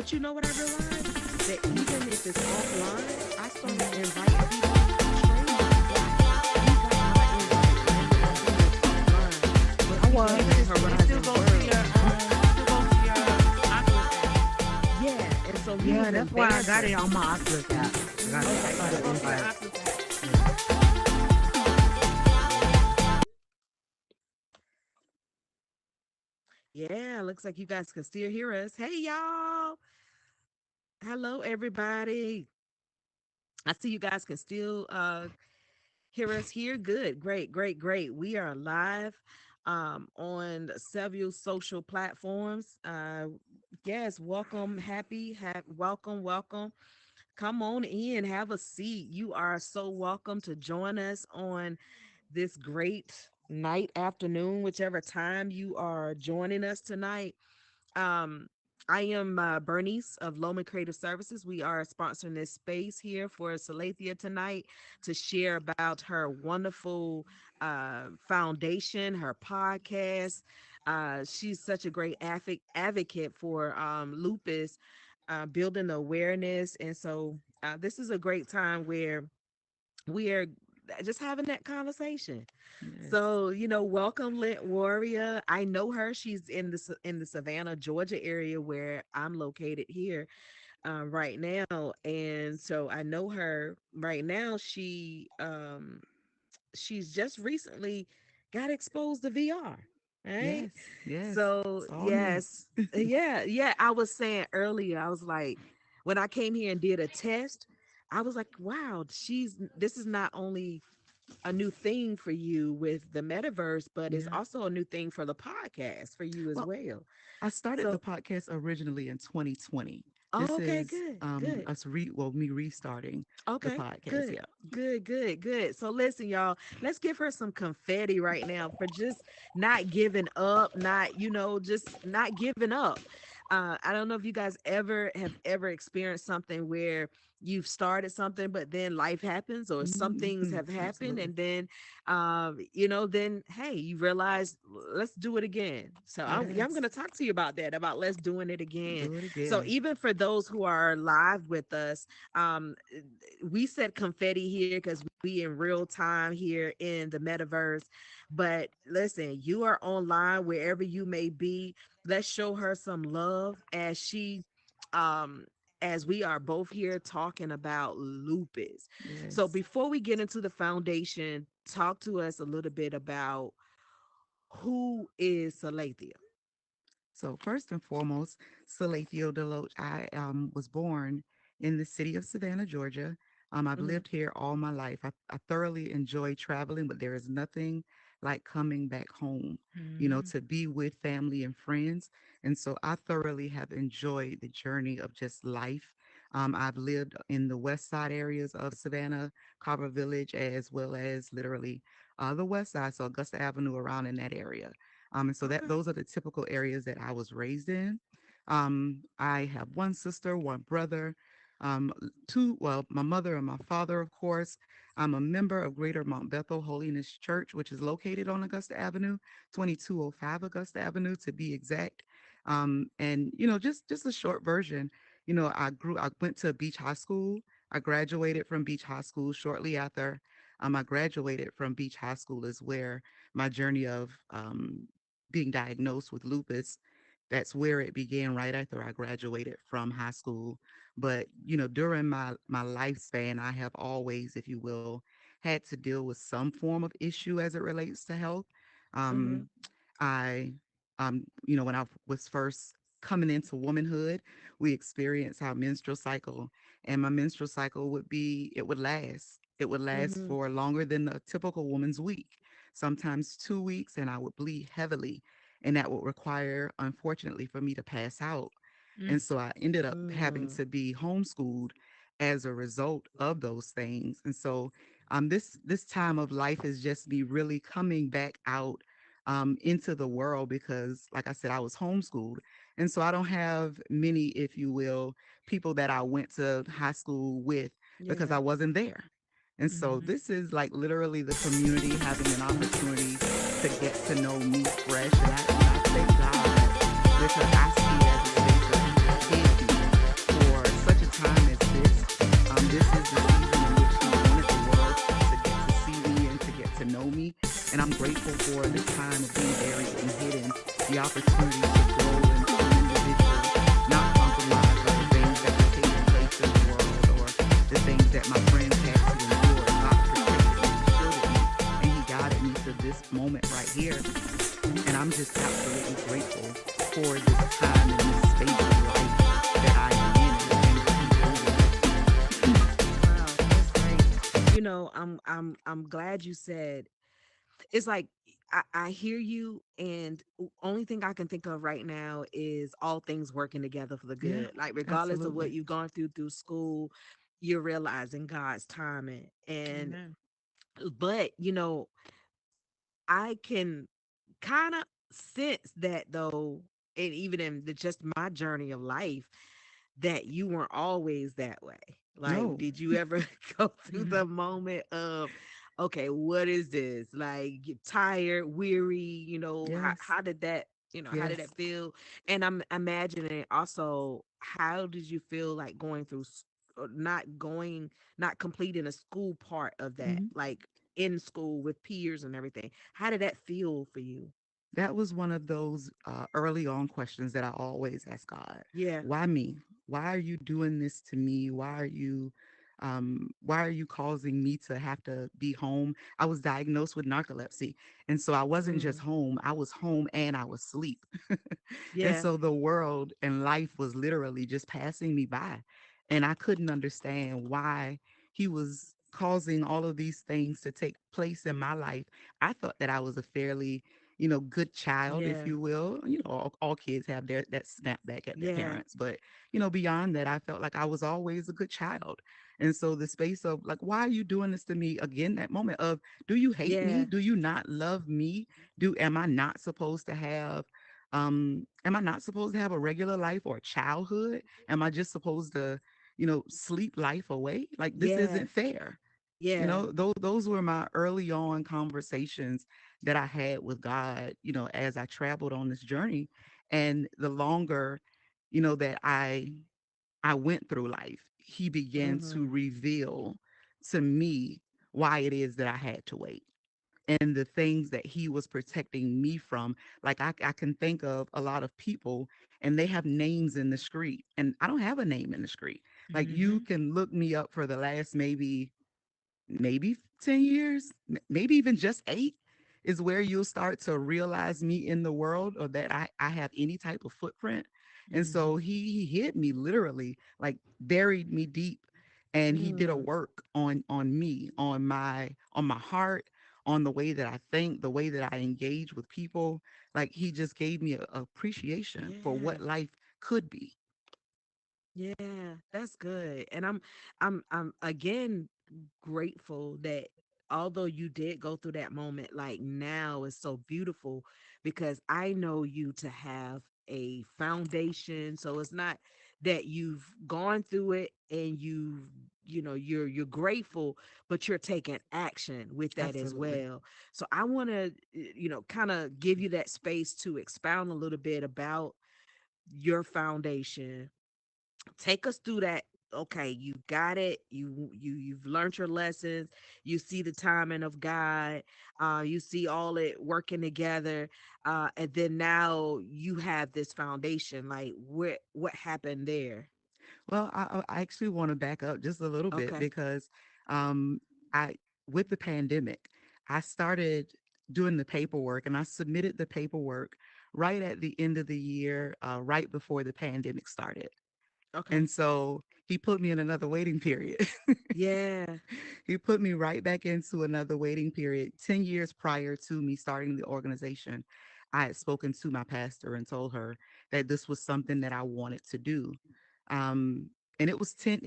But you know what I realized? That even if it's offline, I started inviting people strangers. Like, you got my invite. But I we was. live in a It still horizon goes to world. your Oculus. Yeah, and so we Yeah, was in that's why I got banter. it on my Oculus app. I Okay, got It the good. goes to your invite. Oculus. Yeah. Yeah, looks like you guys can still hear us. Hey, y'all. Hello, everybody. I see you guys can still hear us here. Good. Great, great, great. We are live on several social platforms. Yes, welcome. Welcome, welcome. Come on in, have a seat. You are so welcome to join us on this great night, afternoon, whichever time you are joining us tonight. Um, I am Bernice of Loman Creative Services. We are sponsoring this space here for Salathiel tonight to share about her wonderful foundation, her podcast. She's such a great advocate for lupus, building awareness. And so this is a great time where we are just having that conversation. Yes. So, welcome, Lit Warrior. I know her. She's in the Savannah, Georgia area where I'm located here right now. And so I know her right now. She's just recently got exposed to VR. Right. Yes. Yes. So It's all new. yes. Yeah. Yeah. I was saying earlier, I was like, when I came here and did a test, I was like, wow, this is not only a new thing for you with the metaverse, but it's Yeah. also a new thing for the podcast for you as Well, well. I started the So, podcast originally in 2020. oh, This okay, is good, good. me restarting the Okay, podcast. good, Yeah. good, good, good. So listen, y'all, let's give her some confetti right now for just not giving up, not, just not giving up. I don't know if you guys ever experienced something where you've started something, but then life happens or some things have happened, Absolutely. and then, then hey, you realize let's do it again. So I'm Yes. gonna talk to you about that, about let's doing it again. Do it So again. even for those who are live with us, we said confetti here because we in real time here in the metaverse. But listen, you are online wherever you may be. Let's show her some love um as we are both here talking about lupus. So Yes. before we get into the foundation, talk to us a little bit about who is Salathia. So first and foremost, Salathiel DeLoach. I was born in the city of Savannah, Georgia. I've Hmm. lived here all my life. I thoroughly enjoy traveling, but there is nothing like coming back home, Hmm. to be with family and friends. And so I thoroughly have enjoyed the journey of just life. I've lived in the west side areas of Savannah, Carver Village, as well as literally the west side, so Augusta Avenue around in that area. And so that Okay. those are the typical areas that I was raised in. I have one sister, one brother, my mother and my father, of course. I'm a member of Greater Mount Bethel Holiness Church, which is located on Augusta Avenue, 2205 Augusta Avenue to be exact. And just a short version. I went to Beach High School. I graduated from Beach High School shortly after. I graduated from Beach High School is where my journey of being diagnosed with lupus, that's where it began right after I graduated from high school. But during my lifespan, I have always, if you will, had to deal with some form of issue as it relates to health. Hmm. um I when I was first coming into womanhood, we experienced our menstrual cycle, and my menstrual cycle it would last Hmm. for longer than a typical woman's week, sometimes 2 weeks, and I would bleed heavily, and that would require, unfortunately, for me to pass out. And so I ended up having Mm. to be homeschooled as a result of those things. And so this time of life is just me really coming back out into the world, because like I said, I was homeschooled. And so I don't have many, if you will, people that I went to high school with, because Yeah. I wasn't there. And so Hmm. this is like literally the community having an opportunity to get to know me fresh. And I thank God, because I see it as a space of therapy. to know me. And I'm grateful for this time of being buried and hidden, the opportunity to grow into an individual, not compromised by the things that have taken place in the world or the things that my friends had to endure. God protected me, shielded me, and He guided me to this moment right here. And I'm just absolutely grateful for this time and this space of life that I am in and the things that Wow, that's great. I'm glad you said it's like I hear you, and only thing I can think of right now is all things working together for the yeah, good. Like regardless of what absolutely. you've gone through school, you're realizing God's timing. And Amen. but I can kind of sense that though, and even in just my journey of life, that you weren't always that way. Like, No. did you ever go through the moment of, okay, what is this? Like, get tired, weary, Yes. how did that, how did Yes. that feel? And I'm imagining also, how did you feel like going through, or not completing a school part of that, Mhm. like in school with peers and everything? How did that feel for you? That was one of those early on questions that I always ask God. Yeah. Why me? Why are you doing this to me? Why are you causing me to have to be home? I was diagnosed with narcolepsy. And so I wasn't just Mm. home, I was home and I was asleep. And Yeah. so the world and life was literally just passing me by. And I couldn't understand why He was causing all of these things to take place in my life. I thought that I was a fairly good child, if Yeah. you will. All kids have that snapback at their Yeah. parents. But, beyond that, I felt like I was always a good child. And so the space of like, why are you doing this to me? Again, that moment of, do you hate me? Yeah. Do you not love me? Am I not supposed to have a regular life or a childhood? Am I just supposed to, sleep life away? Like this Yeah. isn't fair. Yeah. Those were my early on conversations that I had with God, as I traveled on this journey. And the longer, that I went through life, He began to Mhm. reveal to me why it is that I had to wait and the things that He was protecting me from. Like I can think of a lot of people and they have names in the street, and I don't have a name in the street. Like you Mm-hmm. can look me up for the last maybe 10 years, maybe even just 8 is where you'll start to realize me in the world, or that I have any type of footprint. And so Mm-hmm. he hid me literally, like buried me deep, and He did a Mm. work on me, on my heart, on the way that I think, the way that I engage with people. Like He just gave me a appreciation for Yeah. what life could be. Yeah, that's good. And I'm again grateful that although you did go through that moment, like now is so beautiful because I know you to have a foundation. So it's not that you've gone through it and you're grateful, but you're taking action with that as Absolutely. well. So I want to kind of give you that space to expound a little bit about your foundation. Take us through that. Okay, you got it. You've learned your lessons. You see the timing of God. You see all it working together. And then now you have this foundation. Like, what happened there? Well, I actually want to back up just a little bit Okay. because um, I, with the pandemic, I started doing the paperwork and I submitted the paperwork right at the end of the year, right before the pandemic started. Okay. And so He put me in another waiting period. Yeah. He put me right back into another waiting period. 10 years prior to me starting the organization, I had spoken to my pastor and told her that this was something that I wanted to do. Um, and it was 10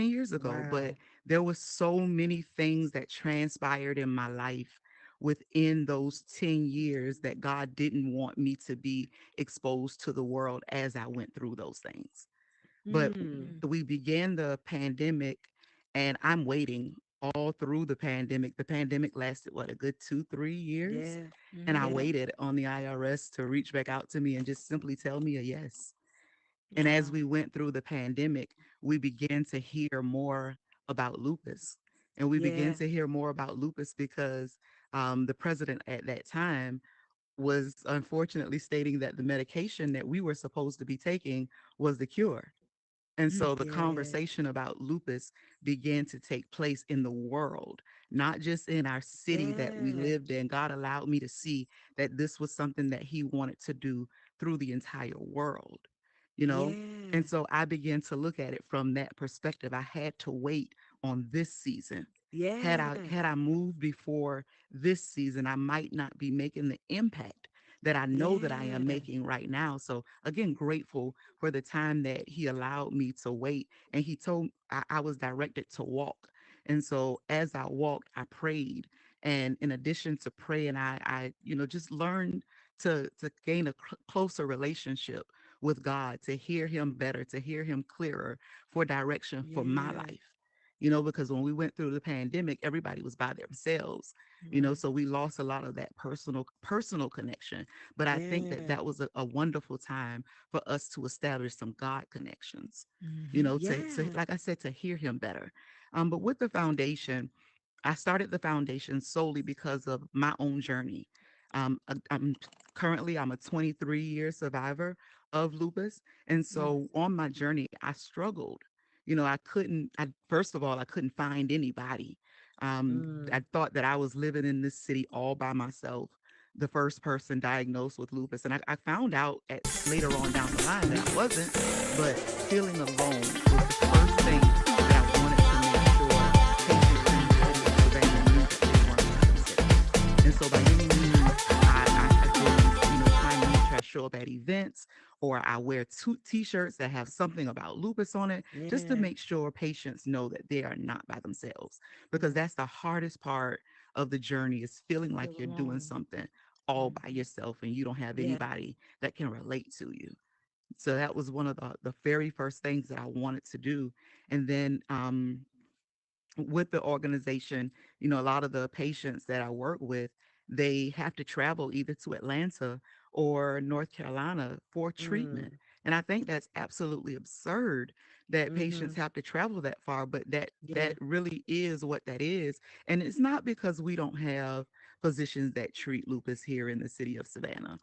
years ago, but Wow. there was so many things that transpired in my life within those 10 years that God didn't want me to be exposed to the world as I went through those things. But Mm. we began the pandemic, and I'm waiting all through the pandemic. The pandemic lasted, what, a good 2, 3 years? Yeah. And I Mm-hmm. Yeah. waited on the IRS to reach back out to me and just simply tell me a yes. And as Wow. we went through the pandemic, we began to hear more about lupus. And we began Yeah. to hear more about lupus because the president at that time was unfortunately stating that the medication that we were supposed to be taking was the cure. And so the Yeah. conversation about lupus began to take place in the world, not just in our city that we Yeah. lived in. God allowed me to see that this was something that He wanted to do through the entire world, you know? Yeah. And so I began to look at it from that perspective. I had to wait on this season. Yeah. Had I moved before this season, I might not be making the impact that I know that I am Yeah. making right now. So again, grateful for the time that He allowed me to wait. And He told I was directed to walk. And so as I walked, I prayed. And in addition to praying, just learned to gain a closer relationship with God, to hear Him better, to hear Him clearer for direction for my Yeah. life. Because when we went through the pandemic, everybody was by themselves, Right. so we lost a lot of that personal connection. But I think that Yeah. that was a wonderful time for us to establish some God connections, to Yeah. like I said, to hear Him better. But with the foundation, I started the foundation solely because of my own journey. I'm currently I'm a 23-year survivor of lupus, and Mm. so on my journey, I struggled. I couldn't. I First of all, I couldn't find anybody. Mm. I thought that I was living in this city all by myself, the first person diagnosed with lupus, and I found out later on down the line that I wasn't. But feeling alone was the first thing that I wanted to make sure patients in the city of Savannah knew that they weren't by themselves. And so by any means, I again, time in which I show up at events or I wear t-shirts that have something about lupus on it, just to Yeah. make sure patients know that they are not by themselves. Because Right. that's the hardest part of the journey, is feeling To like feel you're doing alone. something all by Hmm. yourself and you don't have Yeah. anybody that can relate to you. So that was one of the very first things that I wanted to do. And then with the organization, a lot of the patients that I work with, they have to travel either to Atlanta or North Carolina for treatment. Mm. And I think that's absolutely absurd that patients Mm-hmm. have to travel that far, but that Yeah. really is what that is. And it's not because we don't have physicians that treat lupus here in the city of Savannah.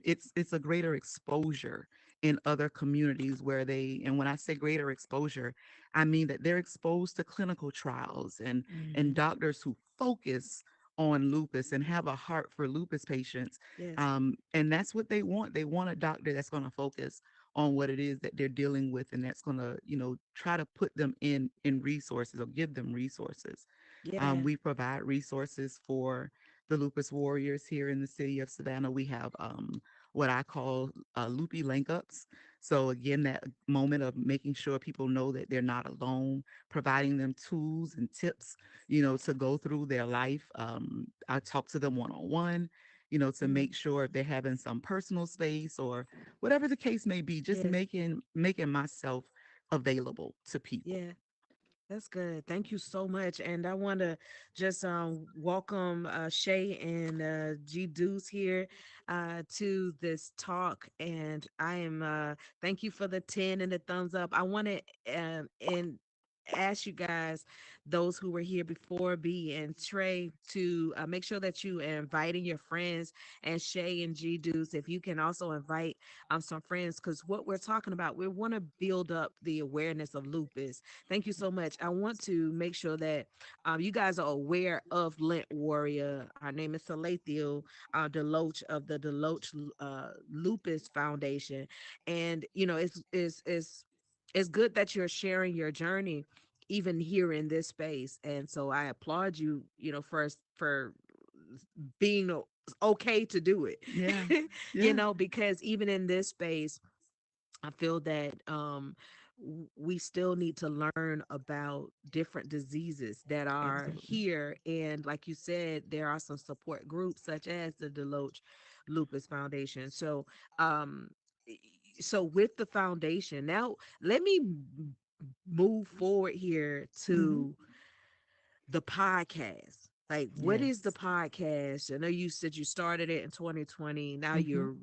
It's a greater exposure in other communities where and when I say greater exposure, I mean that they're exposed to clinical trials and Mm-hmm. doctors who focus on lupus and have a heart for lupus patients. Yes. And that's what they want. They want a doctor that's going to focus on what it is that they're dealing with, and that's going to, try to put them in resources or give them resources. Yeah. We provide resources for the lupus warriors here in the city of Savannah. We have what I call loopy link ups. So again, that moment of making sure people know that they're not alone, providing them tools and tips, to go through their life. I talk to them one on one, to Mm. make sure if they're having some personal space or whatever the case may be, just Yes. making myself available to people. Yeah. That's good. Thank you so much. And I want to just welcome Shay and G Deuce here to this talk. And I am thank you for the 10 and the thumbs up. I want to and ask you guys, those who were here before B and Trey, to make sure that you are inviting your friends, and Shay and G Deuce, if you can also invite some friends, because what we're talking about, we want to build up the awareness of lupus. Thank you so much. I want to make sure that you guys are aware of Lint Warrior. Our name is Salathiel DeLoach of the DeLoach Lupus Foundation, and it's good that you're sharing your journey, even here in this space. And so I applaud you, first for being okay to do it, Yeah. Yeah. because even in this space, I feel that we still need to learn about different diseases that are Absolutely. here. And like you said, there are some support groups such as the DeLoach Lupus Foundation. Um, so with the foundation, now let me move forward here Hmm. to the podcast. Like, what is the Yes. podcast? I know you said you started it in 2020. Now Hmm. you're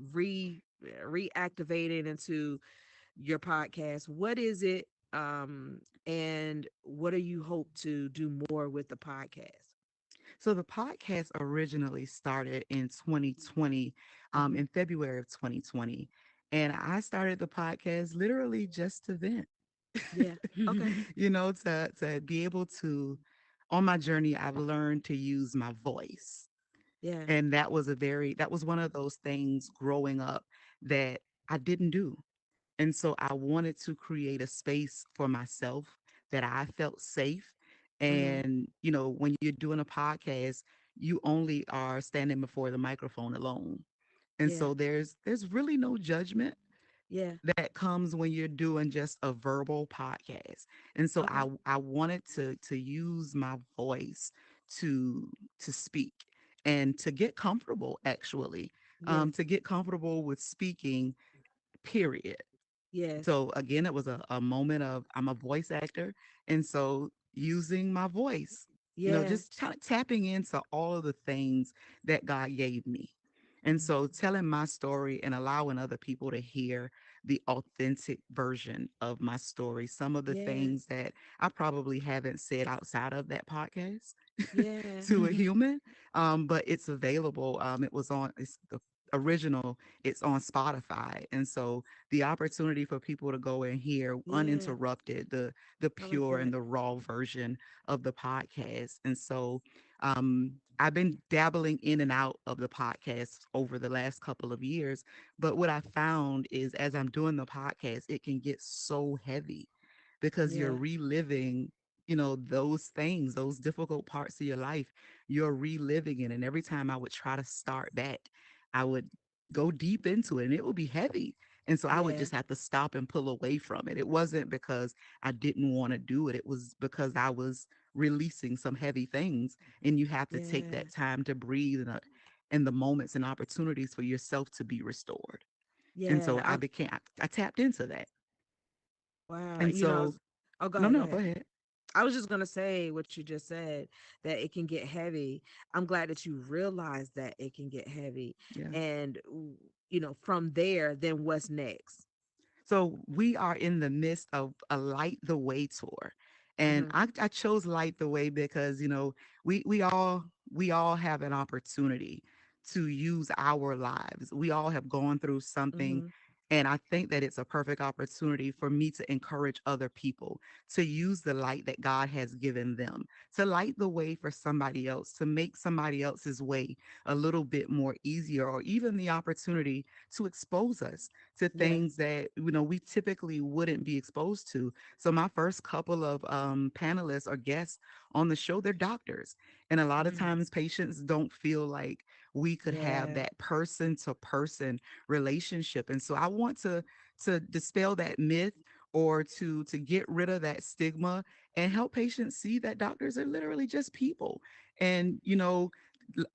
reactivating into your podcast. What is it? And what do you hope to do more with the podcast? So the podcast originally started in 2020, Hmm. in February of 2020. And I started the podcast literally just to vent, Yeah. Okay. to be able to, on my journey, I've learned to use my voice. Yeah. And that was one of those things growing up that I didn't do. And so I wanted to create a space for myself that I felt safe. Hmm. And, when you're doing a podcast, you only are standing before the microphone alone. And Yeah. so there's really no judgment Yeah. that comes when you're doing just a verbal podcast. And so Okay. I wanted to use my voice to to speak and to get comfortable, actually, Yes. to get comfortable with speaking, period. Yes. So again, it was a moment of, I'm a voice actor. And so using my voice, Yeah. just kind of tapping into all of the things that God gave me. And Mhm. so telling my story and allowing other people to hear the authentic version of my story, some of the Yeah. things that I probably haven't said outside of that podcast Yeah. to a human, but it's available. It's the original, it's on Spotify. And so the opportunity for people to go and hear Yeah. uninterrupted the I like pure that. and the raw version of the podcast. And so I've been dabbling in and out of the podcast over the last couple of years, but what I found is, as I'm doing the podcast, it can get so heavy because you're Yeah. reliving, those things, those difficult parts of your life. You're reliving it. And every time I would try to start back, I would go deep into it and it would be heavy. And so I would Yeah. just have to stop and pull away from it. It wasn't because I didn't want to do it. It was because I was releasing some heavy things. And you have to take Yeah. that time to breathe, and the moments and opportunities for yourself to be restored. And so Yeah. I tapped into that. Wow. And so, Oh, go no, ahead. Go no, go ahead. ahead. I was just gonna say what you just said, that it can get heavy. I'm glad that you realize that it can get heavy, Yeah. and from there, then what's next? So we are in the midst of a Light the Way tour. And Hmm. I chose Light the Way because, we all have an opportunity to use our lives. We all have gone through something. Hmm. And I think that it's a perfect opportunity for me to encourage other people to use the light that God has given them, to light the way for somebody else, to make somebody else's way a little bit more easier, or even the opportunity to expose us to Yeah. things that we typically wouldn't be exposed to. So my first couple of panelists or guests on the show, they're doctors, and a lot of Hmm. times patients don't feel like we could have Yeah. that person to person relationship. And so I want to dispel that myth, or to get rid of that stigma, and help patients see that doctors are literally just people. And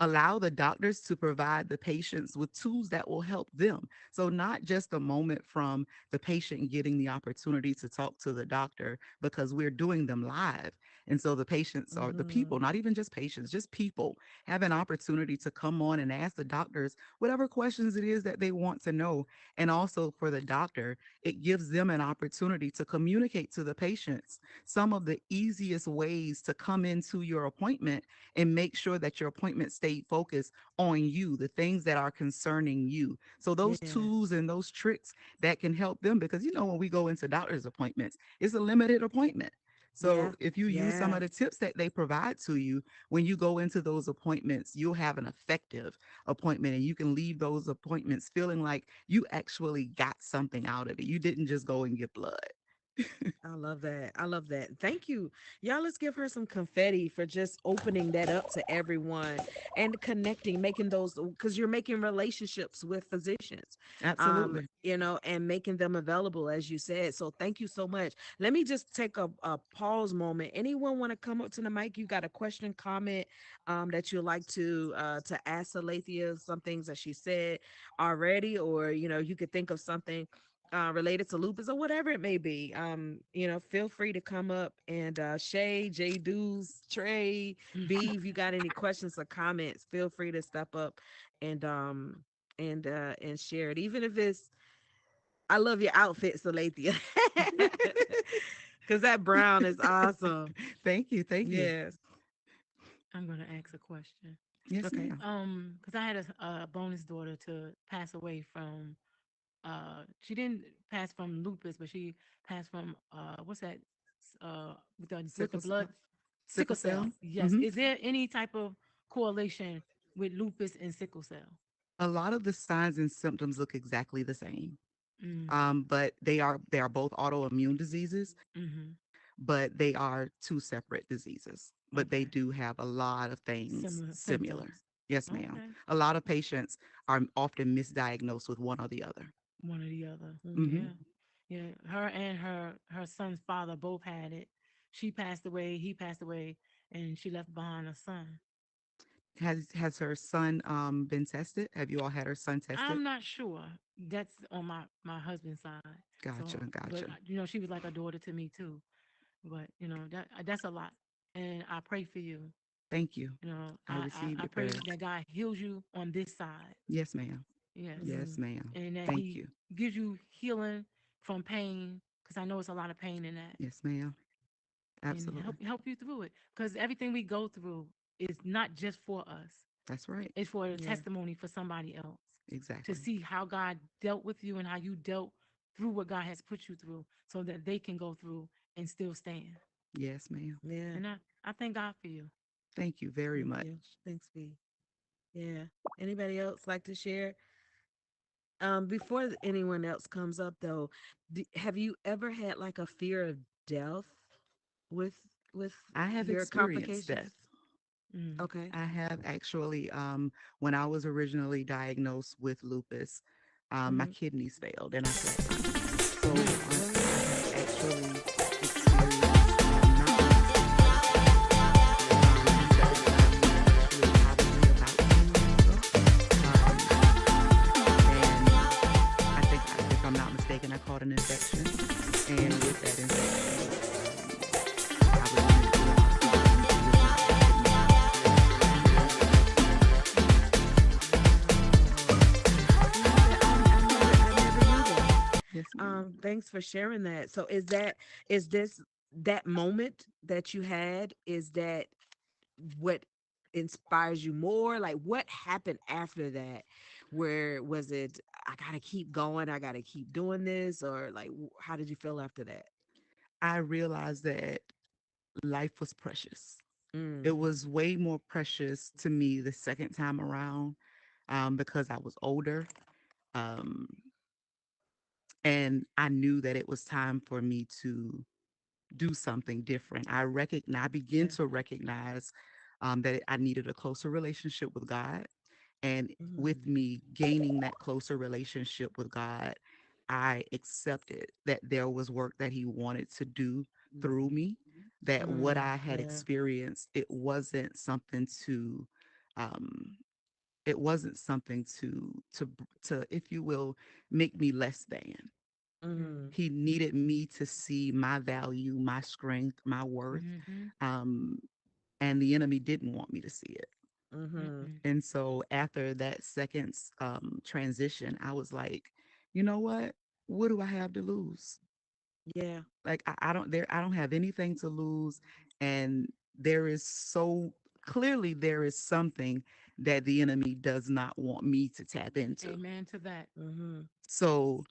allow the doctors to provide the patients with tools that will help them. So not just a moment from the patient getting the opportunity to talk to the doctor, because we're doing them live. And so the patients, or the Hmm. people, not even just patients, just people, have an opportunity to come on and ask the doctors whatever questions it is that they want to know. And also for the doctor, it gives them an opportunity to communicate to the patients some of the easiest ways to come into your appointment and make sure that your appointment stayed focused on you, the things that are concerning you. So those Yeah. tools and those tricks that can help them, because when we go into doctor's appointments, it's a limited appointment. Yeah. So if you use some Yeah. of the tips that they provide to you when you go into those appointments, you'll have an effective appointment, and you can leave those appointments feeling like you actually got something out of it. You didn't just go and get blood. I love that. I love that. Thank you. Y'all, let's give her some confetti for just opening that up to everyone and connecting, making those, because you're making relationships with physicians, Absolutely. and making them available, as you said. So thank you so much. Let me just take a pause moment. Anyone want to come up to the mic? You got a question, comment, that you'd like to ask Salathia, some things that she said already, or, you could think of something related to lupus or whatever it may be. Feel free to come up, and Shay, J Deuce, Trey, B, if you got any questions or comments, feel free to step up and and share it. Even if it's, I love your outfit, Salathia. Cause that brown is awesome. Thank you. Thank you. Yes. I'm gonna ask a question. Yes, Okay. ma'am. Because I had a bonus daughter to pass away from. She didn't pass from lupus, but she passed from what's that? With the Sickle, blood, sickle sickle cell. cell. Yes. Hmm. Is there any type of correlation with lupus and sickle cell? A lot of the signs and symptoms look exactly the same, Mm, but they are both autoimmune diseases, mm-hmm. but they are two separate diseases. But they Okay. do have a lot of things Similar similar. symptoms. Yes, ma'am. Okay. A lot of patients are often misdiagnosed with one or the other. One or the other. Hmm. Yeah. Yeah. Her and her son's father both had it. She passed away, he passed away, and she left behind a son. Has her son been tested? Have you all had her son tested? I'm not sure. That's on my husband's side. So, Gotcha, but gotcha. she was like a daughter to me too. But that's a lot, and I pray for you. Thank you. I I received it, pray prayers. that God heals you on this side. Yes, ma'am. Yes, Yes, Mhm. ma'am. and that Thank He you. gives you healing from pain, because I know it's a lot of pain in that, Yes, ma'am. and Absolutely. help you through it. Because everything we go through is not just for us; That's right. it's for a Yeah. testimony for somebody else to Exactly. see how God dealt with you and how you dealt through what God has put you through, so that they can go through and still stand. Yes, ma'am. Yeah. And I thank God for you. Thank you very Thank much. you. Thanks, B. Yeah. Anybody else like to share? Before anyone else comes up, though, have you ever had like a fear of death with with I have your experienced complications? death. Mm. Okay. I have actually, when I was originally diagnosed with lupus, my Mm-hmm. kidneys failed and I flatlined. So Mm. Oh I yeah. have actually experienced not only suicide, but 7 times actually probably about 10 years ago. And I think, if I'm not mistaken, I caught an infection. And with that infection, I was admitted to the hospital and with my kidney failure. Wow. I never knew that. Yes, ma'am. Thanks for sharing that. So is this that moment that you had? Is that what inspires you more? Like what happened after that? Where was it? I gotta keep going. I gotta keep doing this, or like how did you feel after that? I realized that life was precious. Mm, It was way more precious to me the second time around, because I was older. Um, and I knew that it was time for me to do something different. I began yeah. to recognize that I needed a closer relationship with God. And with Mm, me gaining that closer relationship with God, I accepted that there was work that He wanted to do through me, that what mm, I had yeah. experienced, um, it wasn't something to, if you will, make me less than. Mm. Mm, He needed me to see my value, my strength, my worth. Mm-hmm. Um, and the enemy didn't want me to see it. mm-hmm. Mm-mm. And so after that second transition, I was like, you know what? What do I have to lose? Yeah. Like I don't have anything to lose. And there is something that the enemy does not want me to tap into. Amen to that. Mm-hmm. So,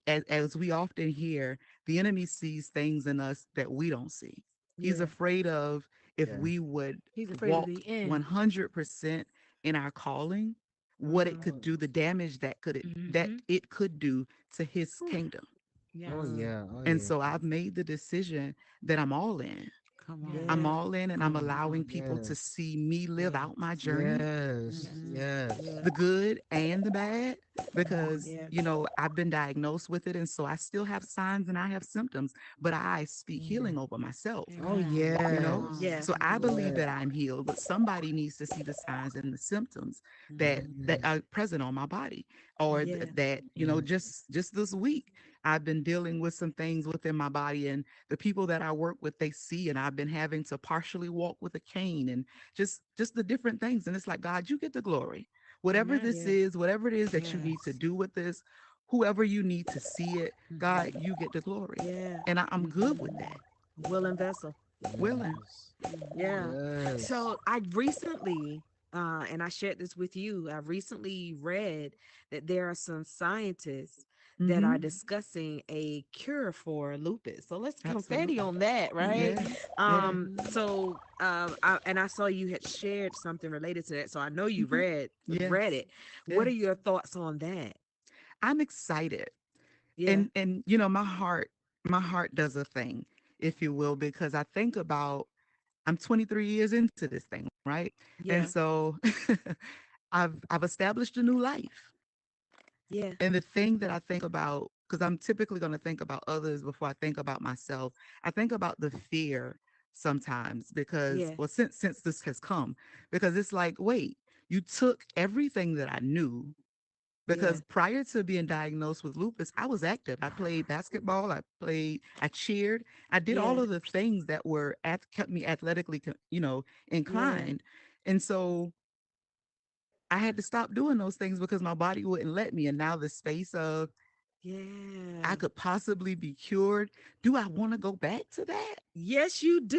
as we often hear, the enemy sees things in us that we don't see. He's Yeah. afraid of, if Yeah. we would He's afraid of walk the end. 100% in our calling, what it Mm-hmm. could do, the damage that Mm-hmm. it could do to his Whew. kingdom. Oh Yes. Mm, yeah. Oh And yeah. so I've made the decision that I'm all in. Come Yes. I'm yeah. on. all in, and I'm Come allowing on. people to Yes. see me live Yes. out my journey, Yes. Yes. Mm-hmm. Yes. Yeah. the good and the bad, Mm-hmm. because Yeah. I've been diagnosed with it, and so I still have signs and I have symptoms, but I speak Mm, healing over myself. Oh Amen. you know yes. yeah. so I believe Yes. that I'm healed, but somebody needs to see the signs and the symptoms that Yes. are present on my body, or Yeah. that, Yes. just this week I've been dealing with some things within my body, and the people that I work with, they see, and I've been having to partially walk with a cane, and just the different things, and it's like, God, you get the glory. Whatever Amen. this Yeah. is, whatever it is that you need to Yes. do with this, whoever you need to see it, God, Mm-hmm. you get the glory. Yeah. And I'm good with Mm-hmm. that. Willing vessel. willing. Yes. Yeah. Yes. So I recently, and I shared this with you, I recently read that there are some scientists that Mm-hmm. are discussing a cure for lupus. So let's confetti Absolutely. on that, right? Yeah. Yeah. So I saw you had shared something related to that. So I know you Hmm. read Yes. it. What are Yes. your thoughts on that? I'm excited. Yeah. And my heart does a thing, if you will, because I think about I'm 23 years into this thing, right? And Yeah. so I've established a new life. Yeah. And the thing that I think about, because I'm typically going to think about others before I think about myself, I think about the fear sometimes because, Yeah. well, since this has come, because it's like, wait, you took everything that I knew. Yeah. Because prior to being diagnosed with lupus, I was active. I played basketball. I cheered. I did all Yeah. of the things that kept me athletically, Yeah. inclined. And so I had to stop doing those things because my body wouldn't let me. And now the space of I Yeah. could possibly be cured. Do I want to go back to that? Yes, you do.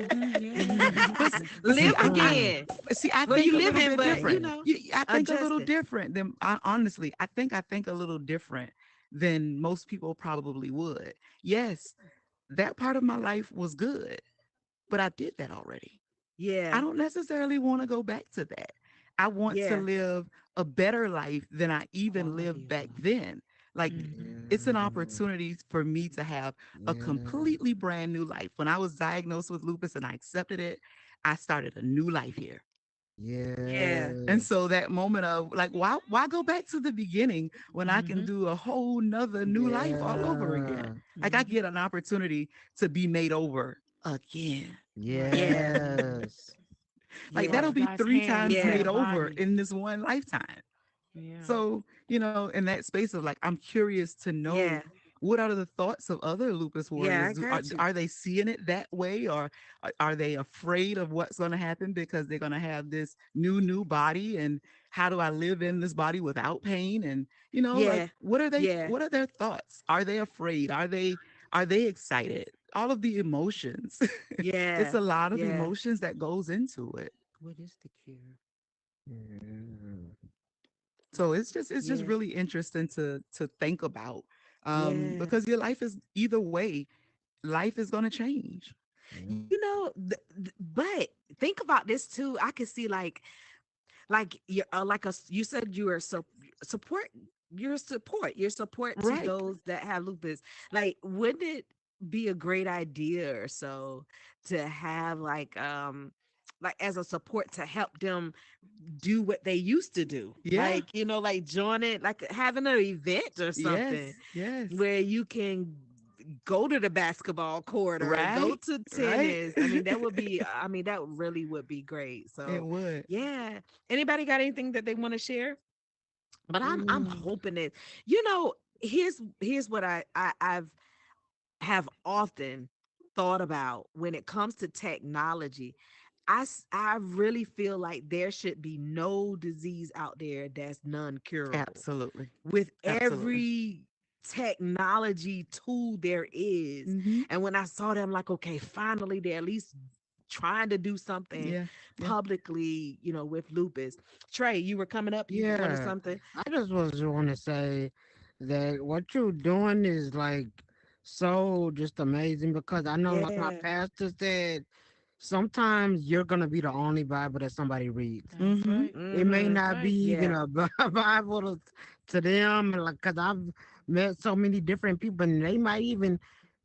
but Yeah. but see, Live I Mm-hmm. again. see. I Well, think you a live little in, bit but different. Mm-hmm. I think a little adjusting. different than honestly. I think a little different than most people probably would. Yes, that part of my life was good, but I did that already. I Yeah. don't necessarily want to go back to that. I want to Yeah. live a better life than I even Quality lived of back life. then. Like Mhm. it's an Yeah. opportunity for me to have a Yeah. completely brand new life. When I was diagnosed with lupus and I accepted it, I started a new life here. Yeah. And Yes. so that moment of like, why go back to the beginning when I can Mhm. do a whole nother new life all over again? Yeah. Like I Mhm. get an opportunity to be made over again. Right. Yeah. Mhm. Yes. Like Watch that'll Yeah. be God's three hand times heal made Yeah. your over body. in this one lifetime. Yeah. So, in that space of like, I'm curious to know Yeah. what are the thoughts of other lupus Yeah. I warriors? Are, got you. are they seeing it that way? Or are they afraid of what's going to happen because they're going to have this new body? And how do I live in this body without pain? And, like, Yeah. Yeah. what are their thoughts? Are they afraid? Are they excited? All of the emotions. It's Yeah. a lot of Yeah. emotions that goes into it. What is the cure? Yeah. So it's just Yeah. really interesting to think about, Yeah. because your life is either way, life is going to change. Yeah. But think about this too. I can see like you you said you are support your support to Right. those that have lupus. Like, wouldn't it be a great idea or so to have like as a support to help them do what they used to do, Yeah. like like join it, like having an event or something Yes. Yes. where you can go to the basketball court or go Right. to Right. tennis. I mean, that would be, I mean, that really would be great. It So, would. yeah. Anybody got anything that they want to share? But I'm Mm. hoping that, here's what I've have often thought about when it comes to technology. I really feel like there should be no disease out there that's non-curable Absolutely. with Absolutely. every technology tool there is. Mm-hmm. And when I saw them, like, okay, finally they're at least trying to do something Yeah. Yeah. publicly, with lupus. Trey, you were coming up, you wanted Yeah. something? I just was want to say that what you're doing is like so just amazing because I know like my Yeah, pastor said sometimes you're gonna be the only Bible that somebody reads. That's Mm-hmm. right. It may mm-hmm, That's not be right. even yeah, a Bible to them, like because I've met so many different people, and they might even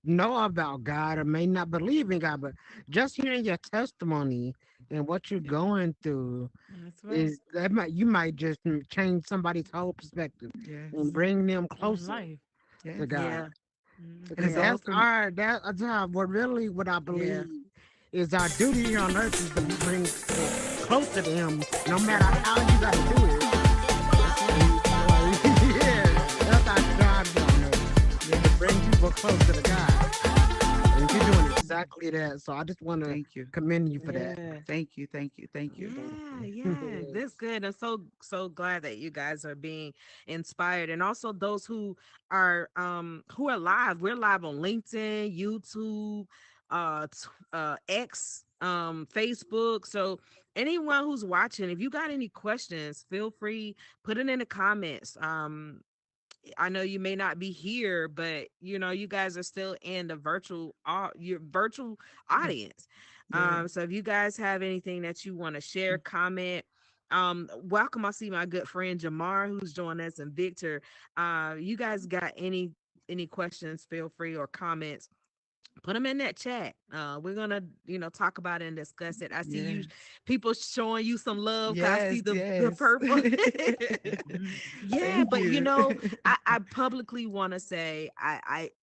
know about God or may not believe in God, but just hearing your testimony and what you're going through That's right. is that might you might just change somebody's whole perspective and Yes. bring them On closer life. to Yes. God. yeah, And Because it's Mhm. yeah, that's awesome. our that's what really what I yeah, believe is our duty here on earth is to bring people closer to Him, no matter how you got to do it. That's right. Yeah, that's our job down there, to Yes. bring people closer to God. And you're doing exactly that. So I just want to Thank you. commend you for that. yeah. Thank you. Thank you. Thank you. Yeah, yeah, that's good. I'm so glad that you guys are being inspired, and also those who are live. We're live on LinkedIn, YouTube, X, Facebook. So anyone who's watching, if you got any questions, feel free, put it in the comments. I know you may not be here, but you guys are still in the your virtual audience. Yeah. So if you guys have anything that you want to share, comment, welcome. I see my good friend Jamar who's joined us, and Victor. You guys got any questions, feel free, or comments, put them in that chat. We're gonna talk about it and discuss it. I see you Yes. people showing you some love because I see Yes. the Yes. purple. Mhm. Yeah, Thank but you. I publicly want to say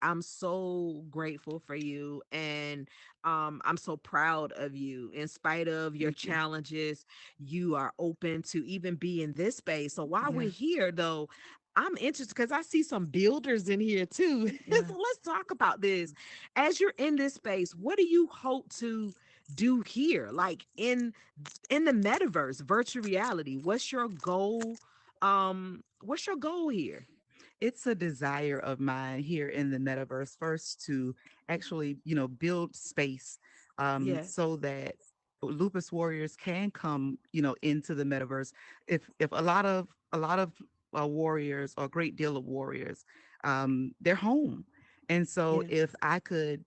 I'm so grateful for you, and I'm so proud of you. In spite of your Thank you. challenges, you are open to even be in this space. So while Yeah. we're here, though, I'm interested because I see some builders in here too. Yeah. So let's talk about this. As you're in this space, what do you hope to do here, like in the metaverse, virtual reality? What's your goal here? It's a desire of mine here in the metaverse first to actually, build space Yeah. so that lupus warriors can come, into the metaverse. If a lot of warriors, or a great deal of warriors, they're home. And so Yeah. if I could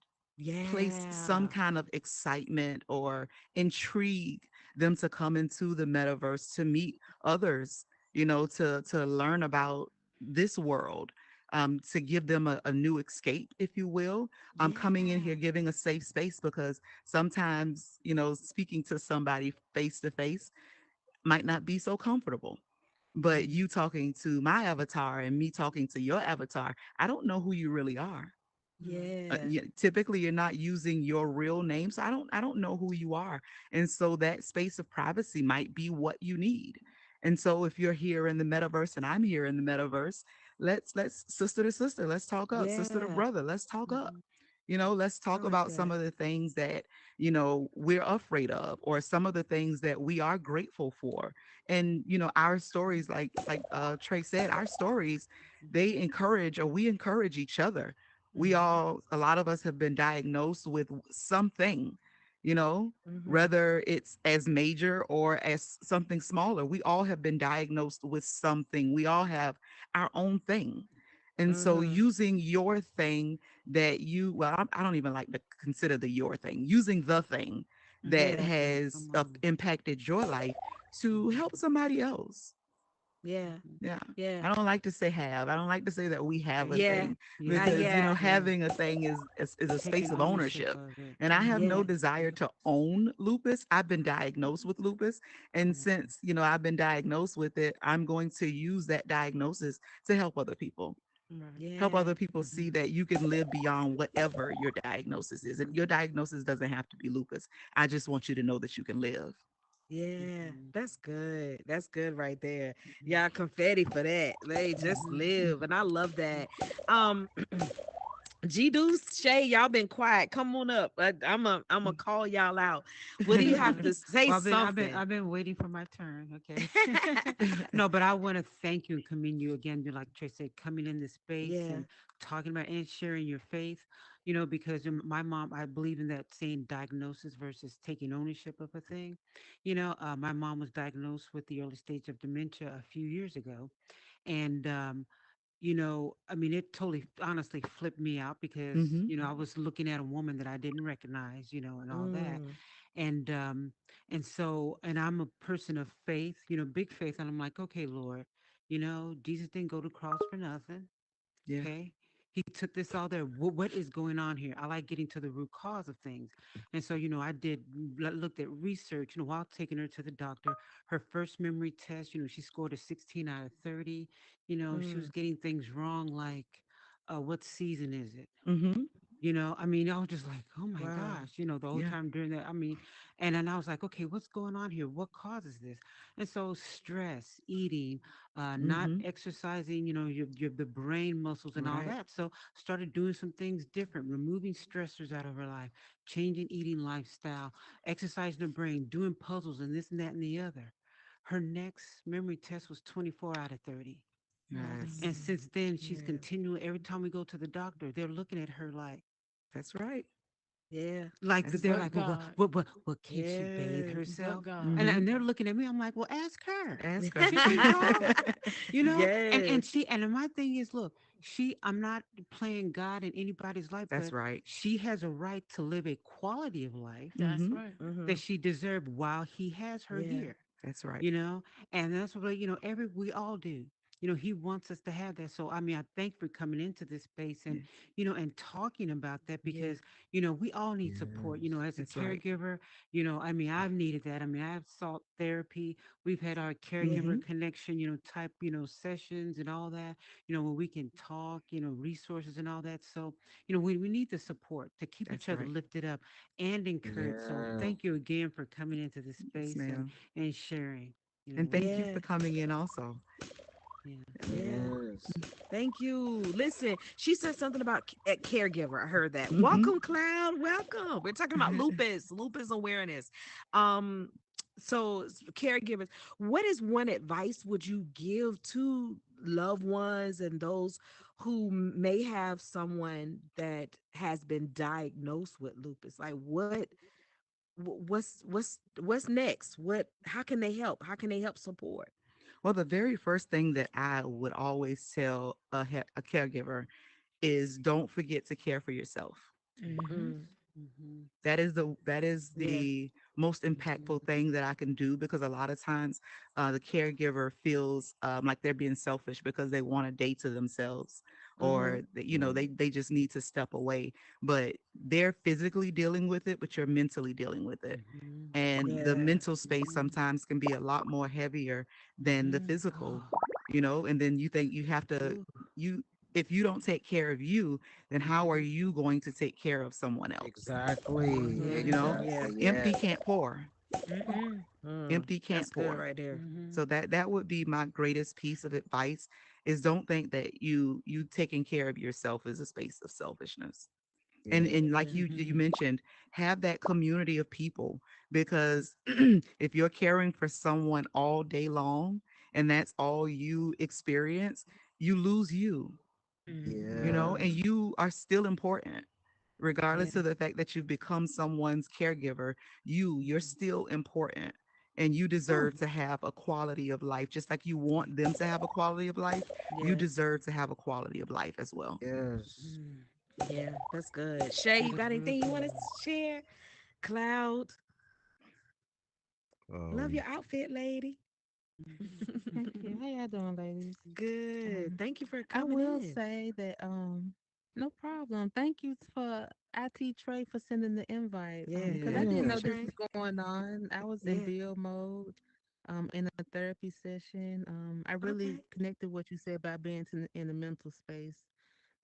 place some Yeah. kind of excitement or intrigue them to come into the metaverse to meet others, to learn about this world, to give them a new escape, if you will. Coming in here, Yeah. giving a safe space, because sometimes, speaking to somebody face to face might not be so comfortable. But Mhm. you talking to my avatar and me talking to your avatar, I don't know who you really are. Right. Yeah. Typically you're not using your real name, so I don't know who you are. And so that space of privacy might be what you need. And so if you're here in the metaverse and I'm here in the metaverse, let's sister to sister, let's talk up. Sister to Yeah. brother, let's talk up. Mhm. Let's I talk like about some that. of the things that we're afraid of, or some of the things that we are grateful for. And our stories, like Trey said, our stories, they encourage, or we encourage each other. Mhm. A lot of us have been diagnosed with something, you know, Mhm. whether it's as major or as something smaller. We all have been diagnosed with something. We all have our own thing. And so Mhm. using your thing that well, I don't even like to consider the your thing, using the thing that Yeah. Yeah. has Come on. impacted your life to Mhm. help somebody else. Yeah. Mhm. Yeah. Yeah. I don't like to say have. I don't like to say that we have a Okay. Yeah. thing, Yeah. because, Yeah. Yeah. having a thing is a space Taking of ownership ownership. of it. And I have no Yeah. Mhm. desire to own lupus. I've been diagnosed with lupus. And Mhm. since, I've been diagnosed with it, I'm going to use that diagnosis to help other people. Right. Help Yeah. other people see Mhm. that you can live beyond whatever your diagnosis is. And your diagnosis doesn't have to be lupus. I just want you to know that you can live. Yeah. Mhm. That's good. That's good right there. Mhm. Yeah, confetti for that. They just Mhm. live. And I love that. Um G Deuce, Shay, y'all been quiet. Come on up. I'm a call y'all out. What do you have Right. to say? Well, I've been Something. I've been waiting for my turn. Okay. No, but I want to thank you and commend you again. Like Trey said, coming in this space Yeah. and talking about and sharing your faith. Because my mom, I believe in that saying diagnosis versus taking ownership of a thing. My mom was diagnosed with the early stage of dementia a few years ago, and I mean, it totally honestly flipped me out because, Hmm. I was looking at a woman that I didn't recognize, and all that. Mm, And and I'm a person of faith, big faith. And I'm like, okay, Lord, Jesus didn't go to cross for nothing. Yeah. Okay. He took this all there. What is going on here? I like getting to the root cause of things. And so, I did looked at research, while taking her to the doctor. Her first memory test, she scored a 16 out of 30. She was mm, getting things wrong, like, what season is it? Hmm. I mean, I was just like, oh my wow. gosh, the whole Yeah. time during that. I mean, and then I was like, okay, what's going on here? What causes this? And so stress, eating, not Hmm. exercising, your the brain muscles and all Right. that. So started doing some things different, removing stressors out of her life, changing eating lifestyle, exercising the brain, doing puzzles and this and that and the other. Her next memory test was 24 out of 30. Yes. And Mm, since then, she's yeah. continuing every time we go to the doctor, they're looking at her like, That's right. Yeah. Like That's they're But right. like, God. well, can she bathe Yeah. herself? But God. And Hmm. and they're looking at me. I'm like, well, ask her. Ask her. She can talk, and Yes. my thing is, look, I'm not playing God in anybody's life, That's but right. she has a right to live a quality of life That's Hmm. right. Mm-hmm. that she deserved while he has her Yeah. here. That's right. you know and that's what every we all do. He wants us to have that. So I mean, I thank for coming into this space and Yes. and talking about that, Yeah. because we all need support, Yes. as a That's right. caregiver. I mean, I've needed that. I mean, I've sought therapy. We've had our Yeah. caregiver connection, type sessions and all that, where we can talk, resources and all that. So we need the support to keep each That's other right. lifted up and encouraged. So Yeah. thank you again for coming into this Yes, space and ma'am. sharing, And with thank you us. Yeah. for coming in also. Yeah. Yeah. Yes. Thank you. Listen, she said something about caregiver. I heard that. Hmm. Welcome, Cloud. Welcome. We're talking about lupus awareness. Um, so caregivers, what is one advice would you give to loved ones and those who may have someone that has been diagnosed with lupus? Like what's next? How can they help? How can they help support? Well, the very first thing that I would always tell a caregiver is don't forget to care for yourself. Mm-hmm. Mm, Mm-hmm. That is yeah. the most impactful thing that I can do, because a lot of times the caregiver feels like they're being selfish because they want a day to themselves, Mm-hmm. or that, they just need to step away, but they're physically dealing with it, but you're mentally dealing with it. Mm-hmm. And the Yeah. mental space sometimes can be a lot more heavier than the Mm-hmm. physical, Oh. and then you think you have to, Ooh. you if you don't take care of you, then how are Mm-hmm. you going to take care of someone else? Exactly. Mm-hmm. you know Yeah. Exactly. Empty Yes. can't pour. Mm-mm. Mm, Empty can't that's good pour. right there. Mm-hmm. So that would be my greatest piece of advice, is don't think that you taking care of yourself is a space of selfishness. and Yeah. and like Yeah. you mentioned, have that community of people, because if you're caring for someone all day long and that's all you experience, you lose Mm-hmm. and Yes. you are still important. Yeah. Regardless of the fact that you've become someone's caregiver, you're still important, and you Whew. deserve to have a quality of life. Just like you want them to have a quality of life, you Yeah. deserve to have a quality of life as well. Yes. Yeah. That's good. Shay, you That is got real anything you want to good. share? Cloud, love Um, your outfit, lady. Thank you. How y'all doing, ladies? Good. Um, Thank you for I coming will in. say that no problem. Thank you for IT Trey for sending the invite. Because Yeah. I Thank didn't you, know Yes. this Trey. was going on. I was in Yeah. build mode, in a therapy session. I really Okay. connected what you said about being in the mental space.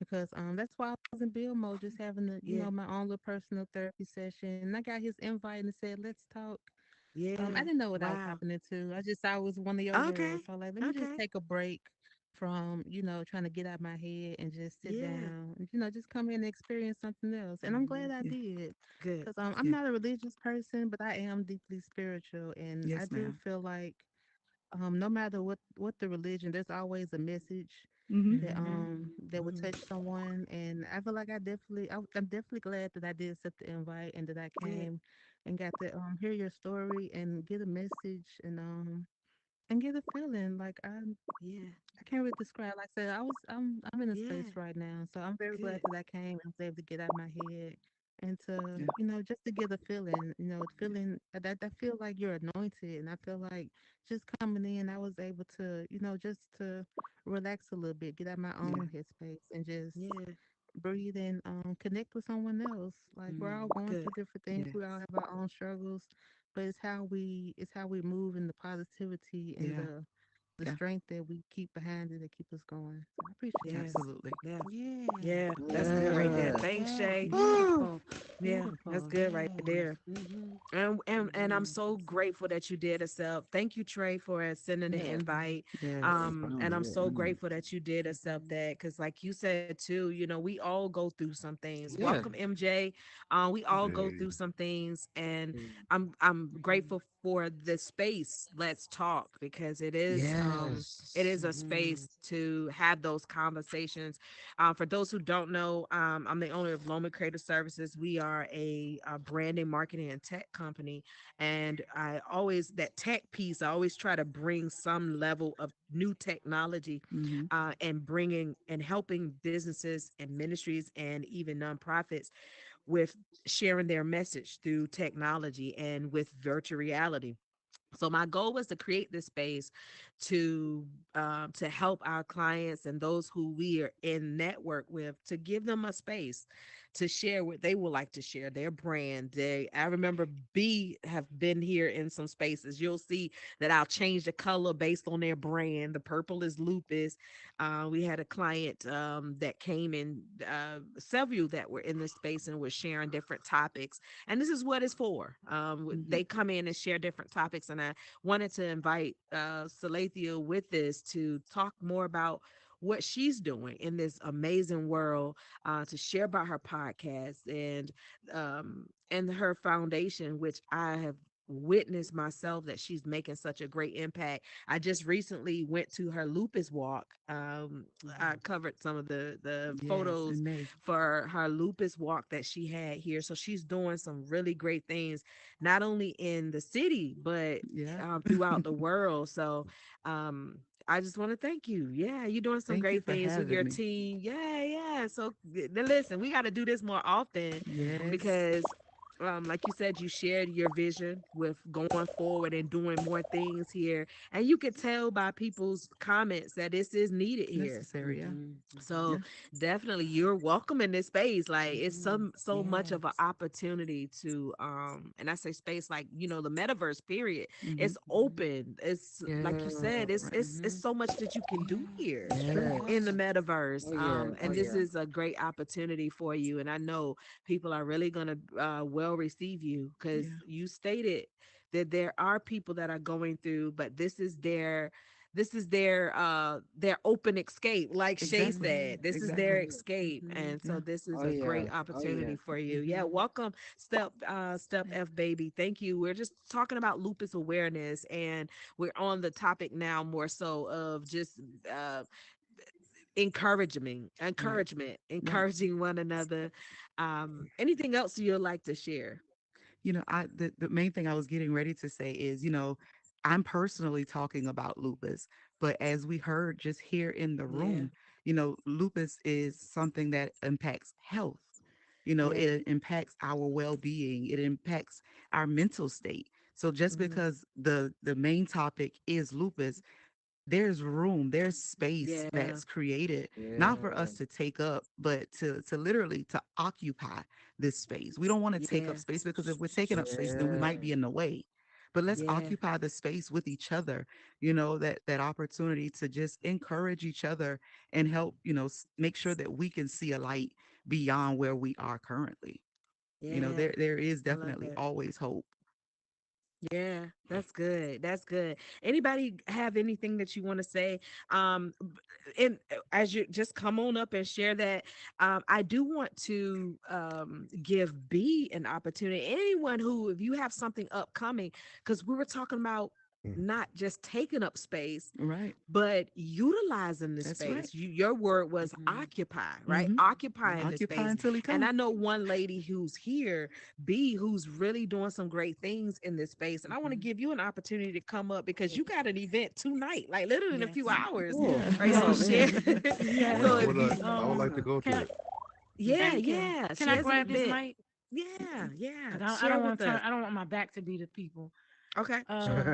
Because that's why I was in build mode, just having the, Yeah. my own little personal therapy session. And I got his invite and it said, let's talk. I Yeah. didn't know what I was Wow. hopping into. I just saw it was one of your Okay. rooms. So like, let me just Okay. take a break from, trying to get out my head and just sit Yeah. down and, just come in and experience something else. And I'm glad Hmm. I Yeah. did. Good. Because I'm Yeah. not a religious person, but I am deeply spiritual. And I Yes, do ma'am. feel like no matter what the religion, there's always a message Hmm. that would Hmm. touch someone. And I feel like I'm definitely glad that I did accept the invite and that I Good. came and got to hear your story and get a message and get a feeling like Yeah. I can't really describe. Like I said, I'm in a space Yeah. right now, so I'm very glad Good. that I came and was able to get out my head and to Yeah. just to get a feeling, feeling that I feel like you're anointed, and I feel like just coming in, I was able to just to relax a little bit, get out my Yeah. own headspace, and just Yeah. breathe and connect with someone else. Like we're all going Good. through different things. Yes. We all have our own struggles, but it's how we move in the positivity and Yeah. the Yeah. strength that we keep behind it that keep us going. So I appreciate Yes. that. Absolutely. Yeah. Yeah. Yeah. That's good right there. Yes. Thanks, Yes. Shay. Woo. Beautiful. Yeah. That's Beautiful. good right Yes. there. Mm-hmm. And I'm Mm-hmm. so grateful that you did accept. Thank you, Trey, for sending the Yes. invite. Yes. And I'm so Absolutely. grateful that you did accept Mm-hmm. that, because, like you said too, we all go through some things. Yeah. Welcome, MJ. We all go hey, through some things, and Mm. I'm grateful for the space. Let's talk, because it Yes. is a space to have those conversations. For those who don't know, I'm the owner of Loman Creative Services. We are are a branding, marketing, and tech company. And I always, that tech piece, I always try to bring some level of new technology Mm-hmm. and bringing and helping businesses and ministries and even nonprofits with sharing their message through technology and with virtual reality. So my goal was to create this space to help our clients and those who we are in network with, to give them a space to share what they would like to share, their brand. I remember B have been here in some spaces. You'll see that I'll change the color based on their brand. The purple is Lupus. We had a client that came in, several that were in this space and were sharing different topics. And this is what it's for. Mm-hmm. They come in and share different topics. And I wanted to invite Salathiel with this to talk more about what she's doing in this amazing world, to share about her podcast and her foundation, which I have witnessed myself that she's making such a great impact. I just recently went to her lupus walk. I covered some of the Yes, photos in May. for her lupus walk that she had here. So she's doing some really great things, not only in the city, but Yeah. throughout the world. So um, I just want to thank you. Yeah, you're doing some Thank you great for things with having your me. team. Yeah, yeah. So listen, we got to do this more often Yes. because like you said, you shared your vision with going forward and doing more things here. And you could tell by people's comments that this is needed here. Necessary. Yeah. Mm-hmm. So Yeah. definitely you're welcome in this space. Like it's Mm-hmm. so much of an Yes. opportunity to and I say space like, the metaverse period. Mm-hmm. It's open. It's like you Yeah. said, Right. it's so much that you can do Yes. here That's true. in the Yes. metaverse. Oh yeah. Oh And this yeah. is a great opportunity for you. And I know people are really gonna well receive you because Yeah. you stated that there are people that are going through, but this is their open escape, like Shay Exactly. said. This is their Exactly. escape. Mm-hmm. And so Yeah. this is Oh a yeah. great Oh yeah. opportunity for you. Yeah, Mm-hmm. welcome, Step F baby. Thank you. We're just talking about lupus awareness, and we're on the topic now more so of just uh Right. Right. encouraging one another. Anything else you'd like to share? The main thing I was getting ready to say is, I'm personally talking about lupus, but as we heard just here in the Yeah, room, lupus is something that impacts health. yeah. It impacts our well-being. It impacts our mental state. So just Hmm. because the main topic is lupus, there's room, there's space Yeah, that's created not for Yeah. us to take up, but to literally to occupy this space. We don't want to take up yeah, space, because if we're taking up space, then we Yeah. might be in the way. But let's yeah, occupy the space with each other, that opportunity to just encourage each other and help, make sure that we can see a light beyond where we are currently. yeah. There is I love definitely that. always hope. Yeah, that's good. That's good. Anybody have anything that you want to say? And as you just come on up and share that, I do want to give B an opportunity. Anyone who, if you have something upcoming, because we were talking about not just taking up space, Right. but utilizing the That's right. space. Your word was Mm-hmm. occupy, right? Mm-hmm. Occupying the Occupy space. until he And comes. I know one lady who's here, B, who's really doing some great things in this space. And I want to Mm-hmm. give you an opportunity to come up because you got an event tonight, like literally in a few Yes. hours, Oh, Yeah. right? So oh share. man. Yes. So I if would you, like to Um, go can to I it. yeah, thank you. yeah, Can she I has an grab this event. mic? Yeah, yeah. Because I Share don't want with to turn. us. I don't want my back to be to people. Okay. Uh,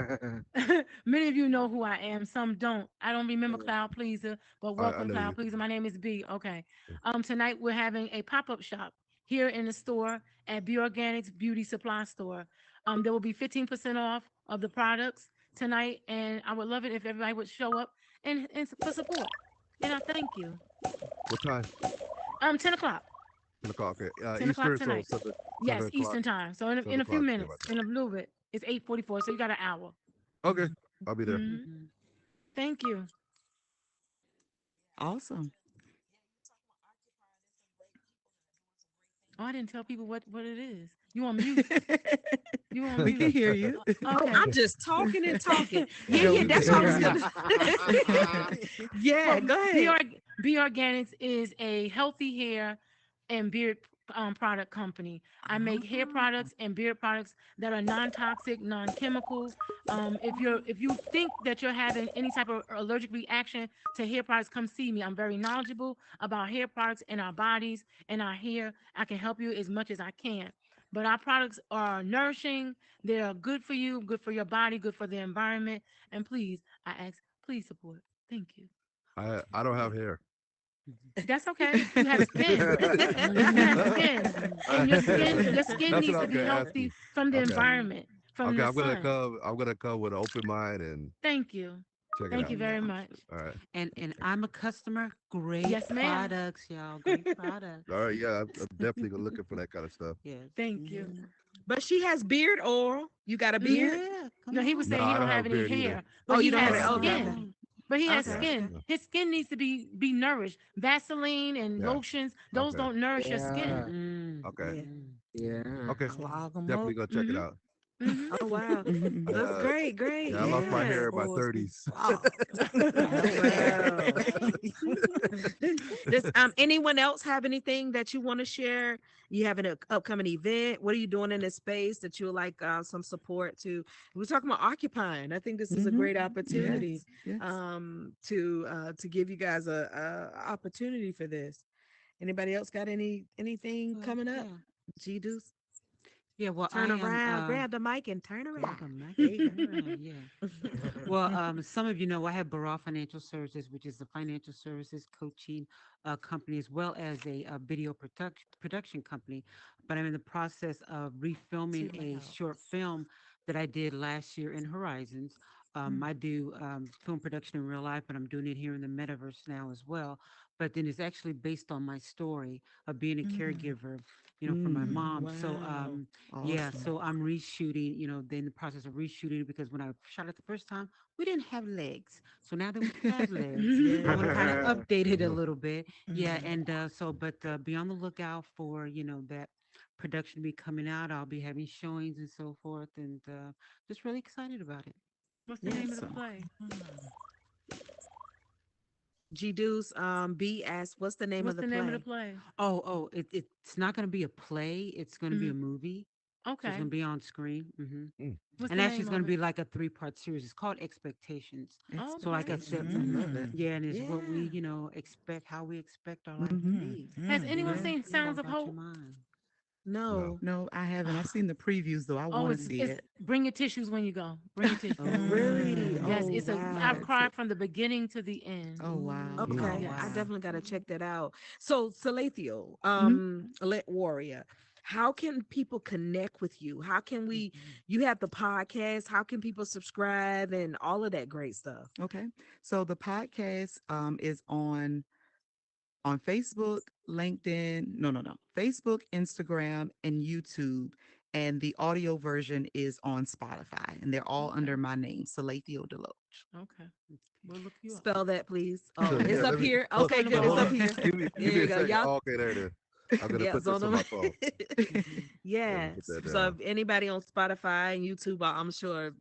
many of you know who I am. Some don't. I don't remember Cloud Pleaser, but I welcome know Cloud you. Pleaser. My name is B. Okay. Tonight we're having a pop-up shop here in the store at B Organics Beauty Supply Store. There will be 15% off of the products tonight, and I would love it if everybody would show up and for support. And I thank you. What time? 10 o'clock. 10 o'clock. Okay. 10 o'clock Eastern, so tonight. seven Yes, o'clock. Eastern time. So in 7 a few o'clock. Yeah, minutes, about in a little bit, it's 8:44. So you got an hour. that. Okay, I'll be there. Hmm. Mhm. Thank you. Awesome. Oh, I didn't tell people what it is. You on mute? You on We can mute? hear you. Oh, Okay. I'm just talking and talking. Yeah, No, yeah, we that's can what I hear was you. gonna. Yeah, Well, go ahead. B Organics is a healthy hair and beard product company. I make hair Oh. products and beard products that are non-toxic, non-chemical. If you think that you're having any type of allergic reaction to hair products, come see me. I'm very knowledgeable about hair products and our bodies and our hair. I can help you as much as I can. But our products are nourishing. They are good for you, good for your body, good for the environment. And please, I ask, please support. Thank you. I don't have hair. That's okay. You have skin. You have skin, and your skin That's what needs I to was be gonna ask you. healthy from the Okay. environment, from Okay, the sun. I'm gonna come with an open mind and Thank you. check it Thank you out. very much. All right. And I'm a customer. Great Yes, ma'am. products, y'all. Great products. All right, yeah, I'm definitely gonna looking for that kind of stuff. Yes. Thank you. But she has beard oil. You got a Hmm. beard? Yeah. Come No, he was No, saying on. he I don't don't have have a any beard either. hair, Oh, but you he don't have has it. Come Okay, okay. skin. on. But he has Okay. skin. Yeah. His skin needs to be nourished. Vaseline and Yeah. lotions, those Okay. don't nourish your Yeah, skin. Mm, Okay. Yeah. mm, yeah. Okay. Clog them Definitely up. gonna check it Hmm. out. Hmm. Oh wow. I, That's great, great. yeah, I lost my Yeah. hair in my Boys be 30s. clogged. Oh wow. Okay. Does anyone else have anything that you want to share? You have an upcoming event. What are you doing in this space that you would like some support to? We're talking about occupying. I think this is a Mhm. great opportunity Yes, yes. to give you guys a opportunity for this. Anybody else got anything well, coming up? yeah. G Deuce, Yeah. Well, I turn am. around, grab the mic and turn Grab around. a mic There and you go. turn around. Yeah. Well, some of you know I have Barra Financial Services, which is a financial services coaching company, as well as a video production company. But I'm in the process of refilming Too a loud. short film that I did last year in Horizons. I do film production in real life, but I'm doing it here in the metaverse now as well. But then it's actually based on my story of being a Mm, caregiver, for my mm, mom. So, Wow. yeah, awesome. so I'm reshooting, they're in the process of reshooting it because when I shot it the first time, we didn't have legs. So now that we have legs, I want to kind of Yeah. update it a little bit. Yeah, Mhm. and but be on the lookout for, that production to be coming out. I'll be having showings and so forth, and just really excited about it. What's the name of the Yes. Awesome. play? G Deuce, B asked, what's the name of What's the the name of the play? play? It's not going to be a play. It's going to be Hmm. a movie. So it's Okay. going to be on screen. Mm. What's And the actually, name it's going of to it? be like a three-part series. It's called Expectations. So, like I said, Expectations. I Expectations. love it. yeah, and it's what we, Yeah. expect, how we expect our life to Mm-hmm. be. Has You anyone know, Yeah. seen it's all Sounds of about your Hope? mind. No. No. No, I haven't. I've seen the previews though. I Oh, want to see it's it. bring your tissues when you go. Bring your tissues. Really? Oh, Yes, Oh, it's a. I've wow. cried from the beginning to the end. Oh wow. oh, Okay. Mm. I Yes. wow. definitely got to check that out. So, Salathiel, Mhm. Lit Warrior, how can people connect with you? How can we, Mhm. you have the podcast, how can people subscribe and all of that great stuff? Okay. So the podcast is on Facebook, LinkedIn, no. Facebook, Instagram, and YouTube. And the audio version is on Spotify. And they're all Okay. under my name, Salathiel DeLoach. Okay. We'll look you up. Spell that, please. Oh, it's Yeah, up let me here. hold, Okay, On the good. It's hold up on. bottom. here. Give There me you a go. second. Y'all, Oh, okay, there it is. I'm gonna yeah, put it's on this on them. my phone. Mhm. Let me Yeah. put that So if down. anybody on Spotify and YouTube, I'm sure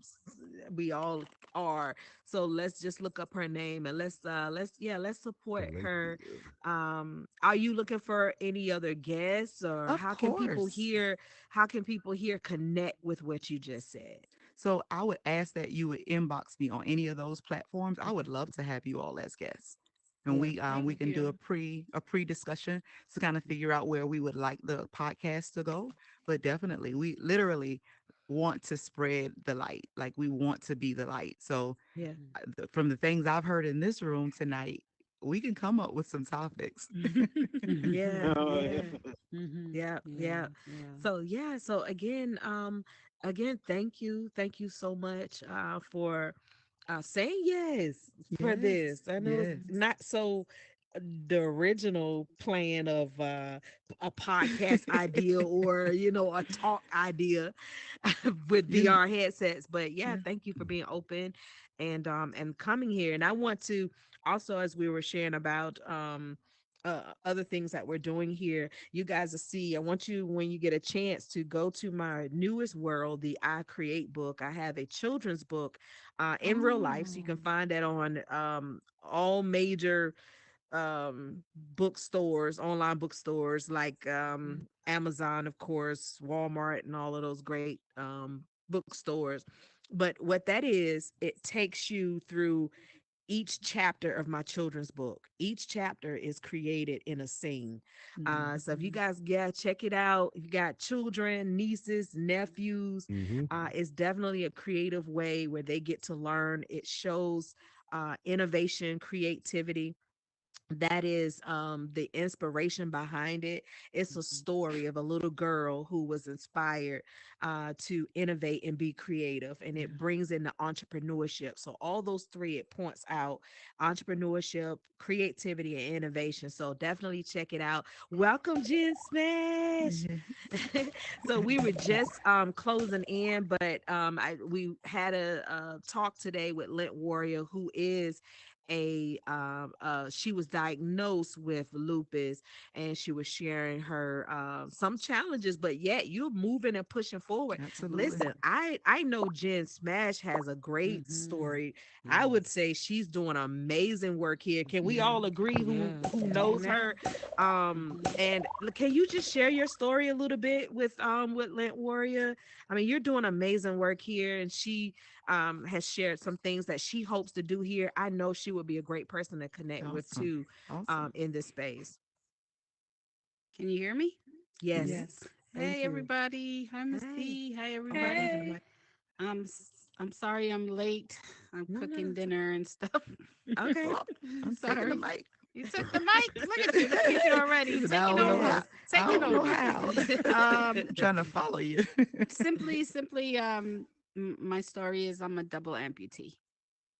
we all are. So let's just look up her name and let's support her. Salathiel. Are you looking for any other guests or Of course. how can people here connect with what you just said? So I would ask that you would inbox me on any of those platforms. I would Okay. love to have you all as guests. And Yeah. we Thank can do you. a pre discussion to kind of figure out where we would like the podcast to go. But definitely we literally want to spread the light. Like we want to be the light. So Yeah. from the things I've heard in this room tonight, we can come up with some topics. Yeah. Oh, yeah. Yeah. Mhm. Yeah, Yeah, yeah. yeah. So yeah, so again, thank you so much for saying yes for Yes, this. I know it's yes. not so the original plan of a podcast idea or a talk idea with you, VR headsets, but yeah, yeah. thank you for being open and coming here. And I want to also, as we were sharing about other things that we're doing here, you guys will see. I want you, when you get a chance, to go to my newest world, the I Create book. I have a children's book in real life, so you can Oh. find that on all major bookstores, online bookstores like Amazon, of course, Walmart, and all of those great bookstores. But what that is, it takes you through each chapter of my children's book. Each chapter is created in a scene. So if you guys, yeah, check it out. If you got children, nieces, nephews, Mm-hmm. it's definitely a creative way where they get to learn. It shows innovation, creativity. That is the inspiration behind it. It's a story of a little girl who was inspired to innovate and be creative, and it brings in the entrepreneurship. So all those three, it points out entrepreneurship, creativity, and innovation. So definitely check it out. Welcome, Jen Smash. So we were just closing in, but we had a talk today with Lint Warrior, who is she was diagnosed with lupus, and she was sharing her some challenges, but yet you're moving and pushing forward. Absolutely. Listen, I know Jen Smash has a great story. I would say she's doing amazing work here. Can we all agree who knows her? And can you just share your story a little bit with Lint Warrior? I mean, you're doing amazing work here, and she has shared some things that she hopes to do here. I know she would be a great person to connect with Awesome. too, Awesome. in this space. Can you hear me? Yes. Yes. Thank Hey you. everybody. Hi Miss Hi. D. Hi everybody. Hey. I'm sorry I'm late. I'm No, cooking no. dinner and stuff. Okay. Oh, I'm taking the Sorry. mic. You took the mic. Look at you. Look at you already. Listen, Taking over. I Taking don't know over. how. Um, I'm trying to follow you. simply my story is I'm a double amputee.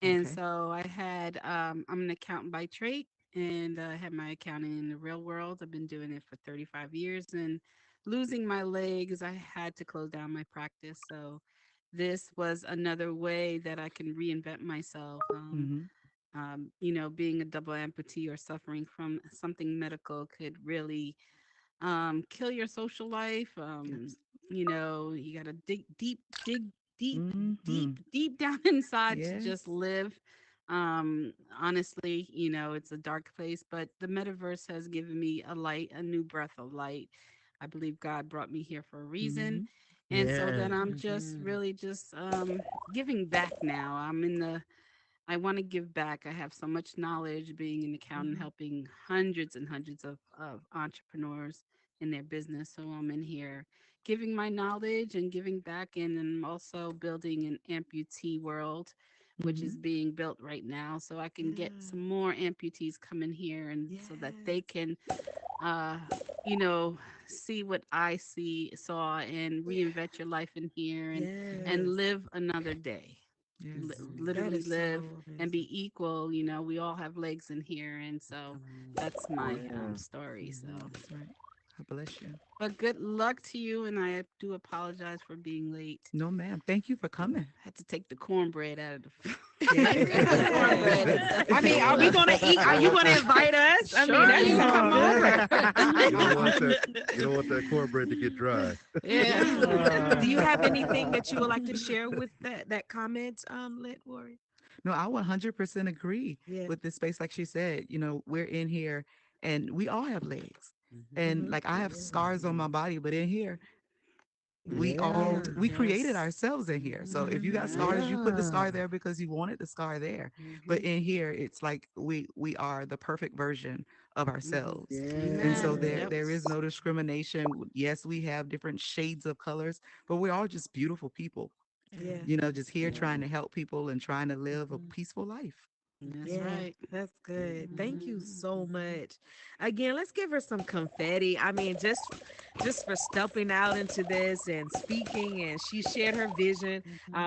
And Okay. so I'm an accountant by trade, and I had my accounting in the real world. I've been doing it for 35 years, and losing my legs, I had to close down my practice. So this was another way that I can reinvent myself. Mm-hmm. Being a double amputee or suffering from something medical could really kill your social life. Yes. You got to dig deep, Mm-hmm. deep down inside to Yes. just live. Honestly, it's a dark place, but the metaverse has given me a light, a new breath of light. I believe God brought me here for a reason. Mm-hmm. And so then Yes. I'm just really just giving back now. I want to give back. I have so much knowledge being an accountant, helping hundreds and hundreds of entrepreneurs in their business. So I'm in here giving my knowledge and giving back. And I'm also building an amputee world, which Mm-hmm. is being built right now. So I can get Yeah. some more amputees coming here and so that they Yes. can, uh, you know, see what saw and reinvent your life in here and Yes. live another day. Yes. That Literally is so live and amazing. be equal. We all have legs in here, and so that's my Yeah. story. So, That's right. God bless you. but good luck to you, and I do apologize for being late. No, ma'am. Thank you for coming. I had to take the cornbread out of the cornbread and Yeah. stuff. I mean, are we gonna eat? Are you gonna invite us? I mean, Sure, that's you can come over. You don't want that cornbread to get dry. Yeah. Do you have anything that you would like to share with that comment, Lit Warrior? No, I 100% agree Yeah. with this space. Like she said, we're in here and we all have legs. And Mm-hmm. like I have scars on my body, but in here, Yeah. we created Yes. ourselves in here. So if you got Mm-hmm. scars, you put the Yeah. scar there because you wanted the scar there. But in here, it's like we are the perfect version of ourselves. And so Amen. there Yep. there is no discrimination. Yes, we have different shades of colors, but we're all just beautiful people, Yeah. just here trying to help people and trying to live a peaceful life. That's Yeah, right. that's good. Thank you so much. Again, let's give her some confetti. I mean, just for stepping out into this and speaking, and she shared her vision,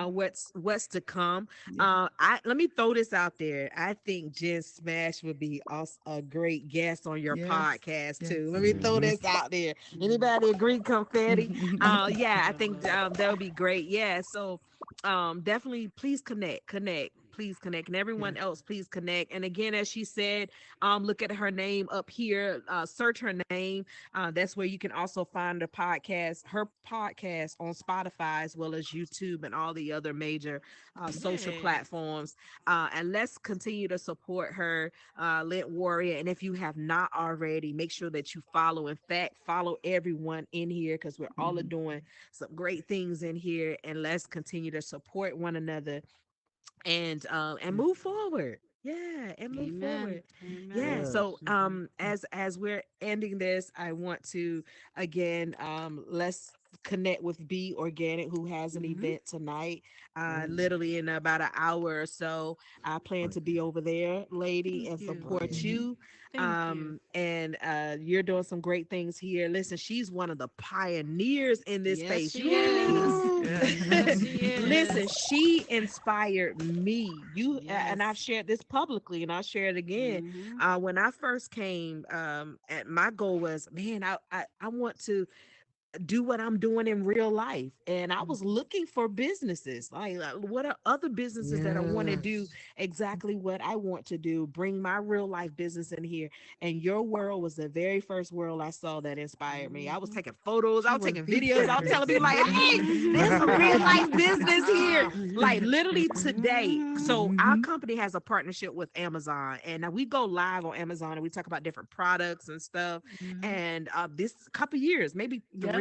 what's to come. Yeah. I let me throw this out there. I think Jen Smash would be also a great guest on your Yes. podcast Yes. too. Let me throw this out there. Anybody agree? Confetti. Yeah, I think that would be great. Yeah, so definitely please connect. please connect. And everyone else, please connect. And again, as she said, look at her name up here, search her name. That's where you can also find her podcast on Spotify, as well as YouTube and all the other major social Yay. platforms. And let's continue to support her, Lint Warrior. And if you have not already, make sure that you follow. In fact, follow everyone in here, because we're all doing some great things in here. And let's continue to support one another and move forward. Yeah, and move Amen. forward. Yeah. Amen. So Yes. as we're ending this, I want to again let's connect with Be Organic, who has an Mm-hmm. event tonight. Literally in about an hour or so. I plan to be over there, lady, Thank and you. support you. Thank you. And you're doing some great things here. Listen, she's one of the pioneers in this Yes, space. she You hear me? is. Yes, she Listen, is. she inspired me. And I've Yes. shared this publicly, and I'll share it again. Mm-hmm. When I first came, and my goal was, man, I want to do what I'm doing in real life. And I was looking for businesses. Like, what are other businesses that I want to do Yes. exactly what I want to do, bring my real life business in here. And your world was the very first world I saw that inspired me. I was Mm-hmm. taking photos, I She was was taking the videos, I was telling person. people like, hey, there's some real life business here. Like literally today. So our Mhm. company has a partnership with Amazon, and we go live on Amazon and we talk about different products and stuff. Mhm. And this couple years, maybe Yep.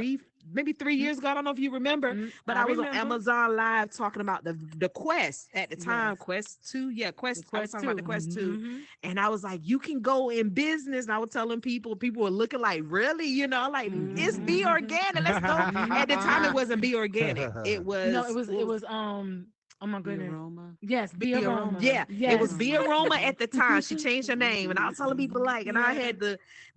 maybe 3 years ago, I don't know if you remember, but I I was on remember. Amazon Live talking about the Quest at the time. Yes. Quest 2. Yeah, The Quest. I was Quest talking about the 2. Quest 2. Mm-hmm. And I was like, you can go in business. And I was telling people were looking like, really? Like, it's Mm-hmm. Be Organic. Let's go. At the time, it Mm-hmm. wasn't Be Organic. It No, was, it was oh my The goodness. aroma. Yes, Be Be Aroma. Aroma. Yeah, it Be was Yes. Be aroma. Aroma Mm-hmm. at the time. She changed her name, and I was telling people Mm-hmm. like, and I Yeah. had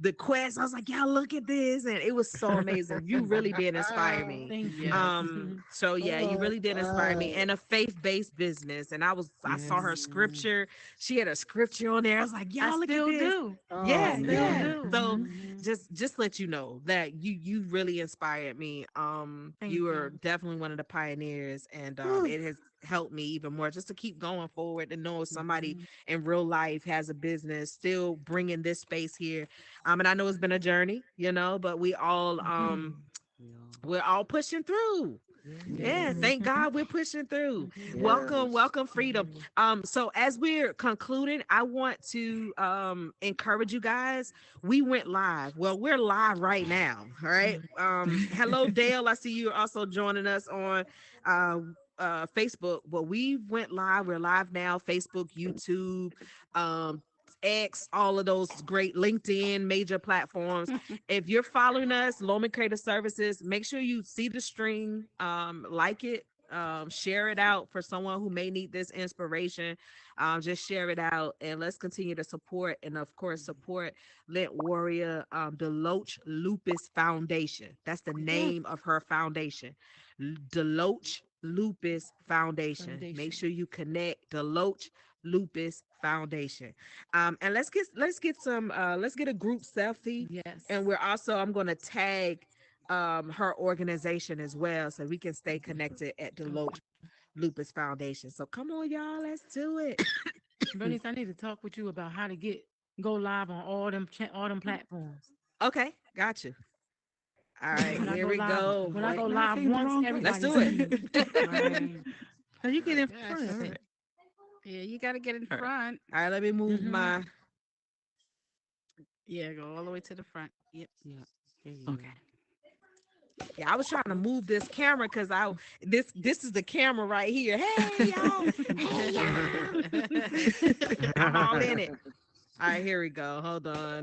the Quest. I was like, y'all look at this, and it was so amazing. You really did inspire me. Thank you. Yes. So yeah, you Oh, really did inspire me, and a faith-based business. And I saw Yes. her scripture. She had a scripture on there. I was like, I y'all look at still this. do. I Yeah, oh still yeah. man. do. So Mm-hmm. just let you know that you really inspired me. Thank You are you. definitely one of the pioneers, and Whew. it has helped me even more just to keep going forward and know somebody Mm-hmm. in real life has a business still bringing this space here. And I know it's been a journey, but we're all pushing through. Yeah, Yes. thank God we're pushing through. Mm-hmm. Welcome, Yes. welcome, freedom. So as we're concluding, I want to encourage you guys. We went live. Well, we're live right now. All right. Hello, Dale. I see you also joining us on uh Facebook. Well, we went live. We're live now. Facebook, YouTube, um, X, all of those great LinkedIn major platforms. If you're following us, Loman Creative Services, make sure you see the stream, like it, share it out for someone who may need this inspiration. Just share it out, and let's continue to support, and of course support Lint Warrior, DeLoach Lupus Foundation. That's the Yes. name of her foundation, DeLoach Lupus Foundation. Make Foundation. sure you connect DeLoach Lupus Foundation. And let's get a group selfie, Yes. and I'm going to tag her organization as well, so we can stay connected at DeLoach Okay. Lupus Foundation. So come on, y'all, let's do it. Bernice, I need to talk with you about how to go live on all them platforms. Okay, got you. All right, When I here go we live, go. when I go Now I live came the once, wrong place. Let's everybody do see it. me. Right. So you get in Yes. front All of it. right. Yeah, you got to get in All right, front. all right, let me move Hmm. my. Yeah, go all the way to the front. Yep. Yeah. There you Okay. Yeah, I was trying to move this camera because this is the camera right here. Hey y'all, hey y'all. I'm all in it. All right, here we go. Hold on.